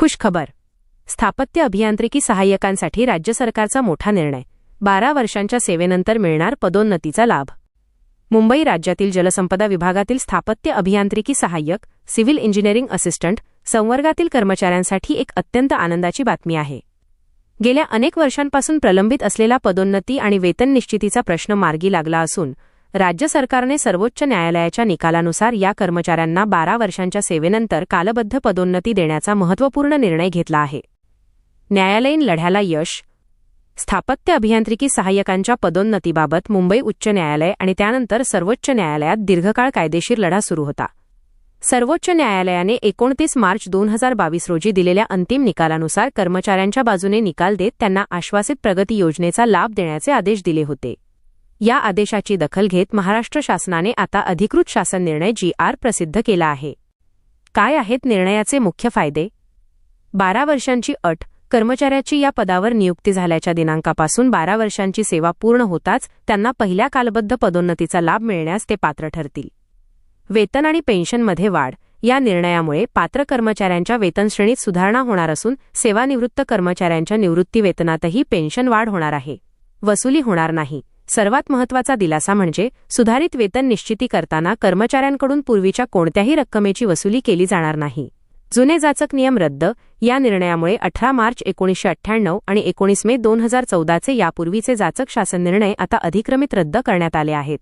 खुशखबर. स्थापत्य अभियांत्रिकी सहाय्यकांसाठी राज्य सरकारचा मोठा निर्णय. 12 वर्षांच्या सेवेनंतर मिळणार पदोन्नतीचा लाभ. मुंबई राज्यातील जलसंपदा विभागातील स्थापत्य अभियांत्रिकी सहाय्यक, सिव्हिल इंजिनिअरिंग असिस्टंट संवर्गातील कर्मचाऱ्यांसाठी एक अत्यंत आनंदाची बातमी आहे. गेल्या अनेक वर्षांपासून प्रलंबित असलेला पदोन्नती आणि वेतन निश्चितीचा प्रश्न मार्गी लागला असून राज्य सरकारने सर्वोच्च न्यायालयाच्या निकालानुसार या कर्मचाऱ्यांना 12 वर्षांच्या सेवेनंतर कालबद्ध पदोन्नती देण्याचा महत्त्वपूर्ण निर्णय घेतला आहे. न्यायालयीन लढ्याला यश. स्थापत्य अभियांत्रिकी सहाय्यकांच्या पदोन्नतीबाबत मुंबई उच्च न्यायालय आणि त्यानंतर सर्वोच्च न्यायालयात दीर्घकाळ कायदेशीर लढा सुरू होता. सर्वोच्च न्यायालयाने 29 मार्च 2022 रोजी दिलेल्या अंतिम निकालानुसार कर्मचाऱ्यांच्या बाजूने निकाल देत त्यांना आश्वासित प्रगती योजनेचा लाभ देण्याचे आदेश दिले होते. या आदेशाची दखल घेत महाराष्ट्र शासनाने आता अधिकृत शासन निर्णय GR प्रसिद्ध केला आहे. काय आहेत निर्णयाचे मुख्य फायदे? 12 वर्षांची अट. कर्मचाऱ्याची या पदावर नियुक्ती झाल्याच्या दिनांकापासून 12 वर्षांची सेवा पूर्ण होताच त्यांना पहिल्या कालबद्ध पदोन्नतीचा लाभ मिळण्यास ते पात्र ठरतील. वेतन आणि पेन्शनमध्ये वाढ. या निर्णयामुळे पात्र कर्मचाऱ्यांच्या वेतनश्रेणीत सुधारणा होणार असून सेवानिवृत्त कर्मचाऱ्यांच्या निवृत्ती वेतनातही पेन्शन वाढ होणार आहे. वसुली होणार नाही. सर्वात महत्त्वाचा दिलासा म्हणजे सुधारित वेतन निश्चिती करताना कर्मचाऱ्यांकडून पूर्वीच्या कोणत्याही रक्कमेची वसुली केली जाणार नाही. जुने जाचक नियम रद्द. या निर्णयामुळे 18 मार्च 1998 आणि 19 मे 2014चे यापूर्वीचे जाचक शासन निर्णय आता अधिक्रमित रद्द करण्यात आले आहेत.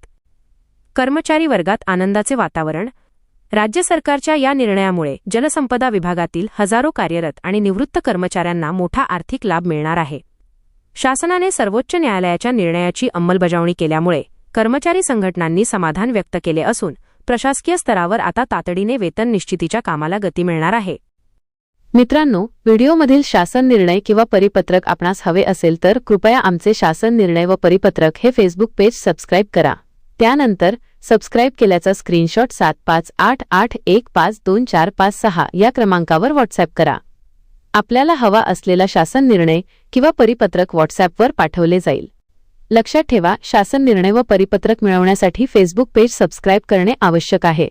कर्मचारी वर्गात आनंदाचे वातावरण. राज्य सरकारच्या या निर्णयामुळे जलसंपदा विभागातील हजारो कार्यरत आणि निवृत्त कर्मचाऱ्यांना मोठा आर्थिक लाभ मिळणार आहे. शासनाने सर्वोच्च न्यायालयाच्या निर्णयाची अंमलबजावणी केल्यामुळे कर्मचारी संघटनांनी समाधान व्यक्त केले असून प्रशासकीय स्तरावर आता तातडीने वेतन निश्चितीच्या कामाला गती मिळणार आहे. मित्रांनो, व्हिडिओमधील शासन निर्णय किंवा परिपत्रक आपणास हवे असेल तर कृपया आमचे शासन निर्णय व परिपत्रक हे फेसबुक पेज सबस्क्राईब करा. त्यानंतर सबस्क्राईब केल्याचा स्क्रीनशॉट 7588152456 या क्रमांकावर व्हॉट्सॲप करा. आपल्याला हवा असलेला शासन निर्णय किंवा परिपत्रक व्हॉट्सॲपवर पाठवले जाईल. लक्षात ठेवा, शासन निर्णय व परिपत्रक मिळवण्यासाठी फेसबुक पेज सबस्क्राईब करणे आवश्यक आहे.